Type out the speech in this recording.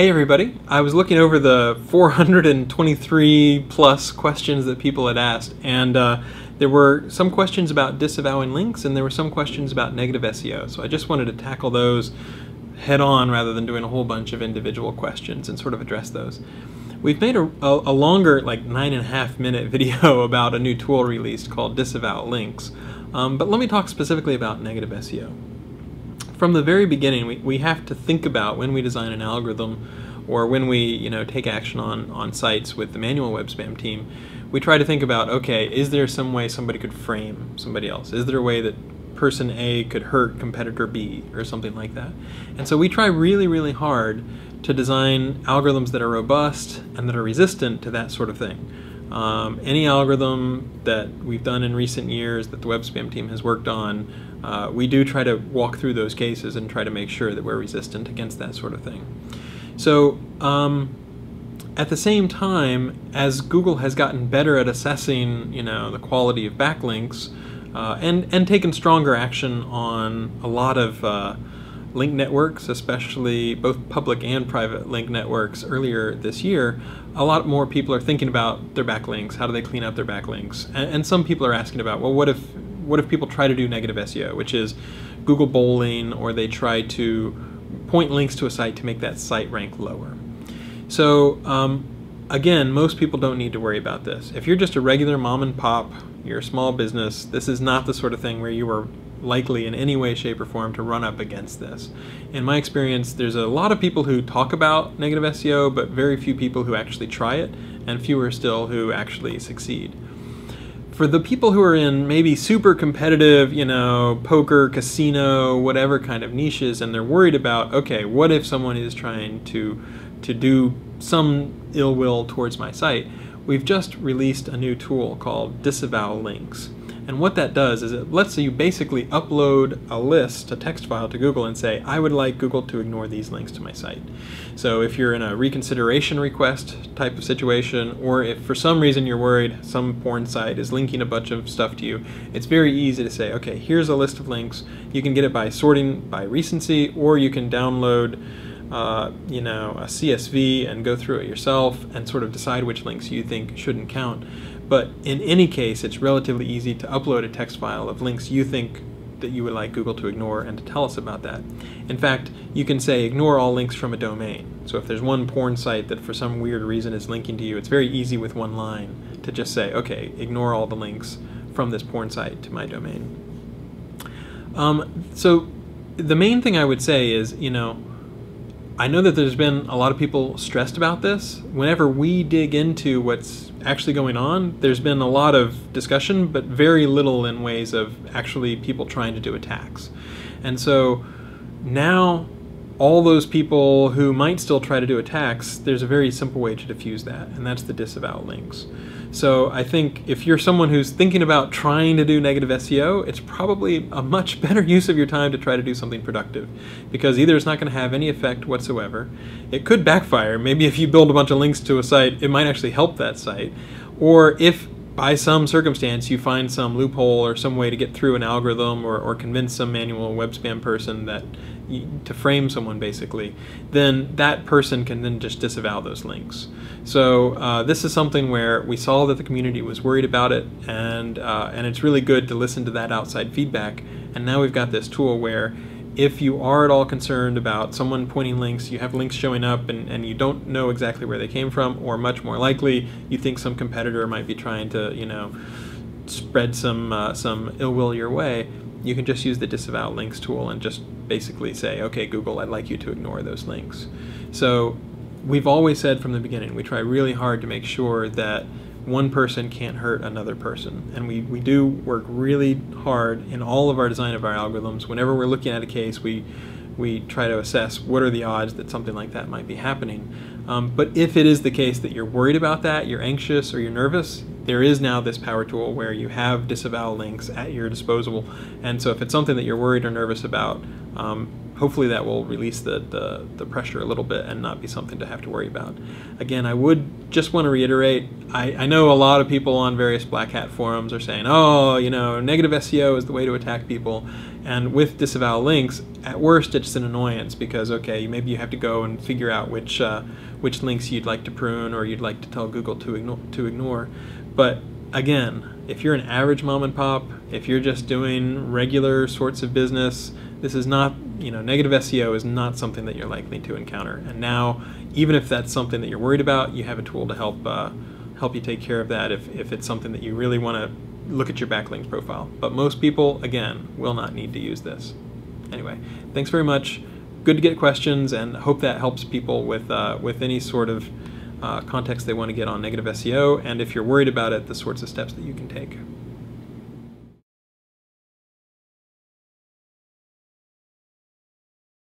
Hey everybody, I was looking over the 423 plus questions that people had asked, and there were some questions about disavowing links and there were some questions about negative SEO. So I just wanted to tackle those head on rather than doing a whole bunch of individual questions and sort of address those. We've made a longer, like 9.5-minute video about a new tool released called Disavow Links, but let me talk specifically about negative SEO. From the very beginning, we have to think about when we design an algorithm or when we take action on sites with the manual web spam team, we try to think about, okay, is there some way somebody could frame somebody else? Is there a way that person A could hurt competitor B or something like that? And so we try really, really hard to design algorithms that are robust and that are resistant to that sort of thing. Any algorithm that we've done in recent years that the web spam team has worked on, we do try to walk through those cases and try to make sure that we're resistant against that sort of thing. So at the same time, as Google has gotten better at assessing the quality of backlinks and taken stronger action on a lot of link networks, especially both public and private link networks earlier this year, a lot more people are thinking about their backlinks. How do they clean up their backlinks? And some people are asking about, well, what if people try to do negative SEO, which is Google bowling, or they try to point links to a site to make that site rank lower. So again, most people don't need to worry about this. If you're just a regular mom and pop, you're a small business, this is not the sort of thing where you are likely in any way, shape, or form to run up against this. In my experience, there's a lot of people who talk about negative SEO, but very few people who actually try it, and fewer still who actually succeed. For the people who are in maybe super competitive, poker, casino, whatever kind of niches, and they're worried about, okay, what if someone is trying to do some ill will towards my site, we've just released a new tool called Disavow Links. And what that does is it lets you basically upload a list, a text file to Google and say, I would like Google to ignore these links to my site. So if you're in a reconsideration request type of situation, or if for some reason you're worried some porn site is linking a bunch of stuff to you, it's very easy to say, okay, here's a list of links. You can get it by sorting by recency, or you can download a CSV and go through it yourself and sort of decide which links you think shouldn't count. But in any case, it's relatively easy to upload a text file of links you think that you would like Google to ignore and to tell us about that. In fact, you can say ignore all links from a domain. So if there's one porn site that for some weird reason is linking to you, it's very easy with one line to just say, okay, ignore all the links from this porn site to my domain. So the main thing I would say is, I know that there's been a lot of people stressed about this. Whenever we dig into what's actually going on, there's been a lot of discussion, but very little in ways of actually people trying to do attacks. And so now all those people who might still try to do attacks, there's a very simple way to diffuse that, and that's the disavow links. So I think if you're someone who's thinking about trying to do negative SEO, it's probably a much better use of your time to try to do something productive, because either it's not going to have any effect whatsoever, it could backfire. Maybe if you build a bunch of links to a site, it might actually help that site, or if by some circumstance you find some loophole or some way to get through an algorithm or convince some manual web spam person that to frame someone basically, then that person can then just disavow those links. So this is something where we saw that the community was worried about it, and it's really good to listen to that outside feedback. And now we've got this tool where if you are at all concerned about someone pointing links, you have links showing up and you don't know exactly where they came from, or much more likely you think some competitor might be trying to spread some ill will your way, you can just use the disavow links tool and just basically say, okay, Google, I'd like you to ignore those links. So we've always said from the beginning, we try really hard to make sure that one person can't hurt another person. And we do work really hard in all of our design of our algorithms. Whenever we're looking at a case, we try to assess what are the odds that something like that might be happening. But if it is the case that you're worried about that, you're anxious or you're nervous, there is now this power tool where you have disavow links at your disposal. And so if it's something that you're worried or nervous about, hopefully that will release the pressure a little bit and not be something to have to worry about. Again, I would just want to reiterate, I know a lot of people on various black hat forums are saying, oh, you know, negative SEO is the way to attack people. And with disavow links, at worst it's an annoyance because, okay, maybe you have to go and figure out which links you'd like to prune or you'd like to tell Google to ignore. But again, if you're an average mom and pop, if you're just doing regular sorts of business, this is not, you know, negative SEO is not something that you're likely to encounter. And now, even if that's something that you're worried about, you have a tool to help you take care of that if it's something that you really want to look at your backlinks profile. But most people, again, will not need to use this. Anyway, thanks very much. Good to get questions, and hope that helps people with any sort of context they want to get on negative SEO, and if you're worried about it, the sorts of steps that you can take.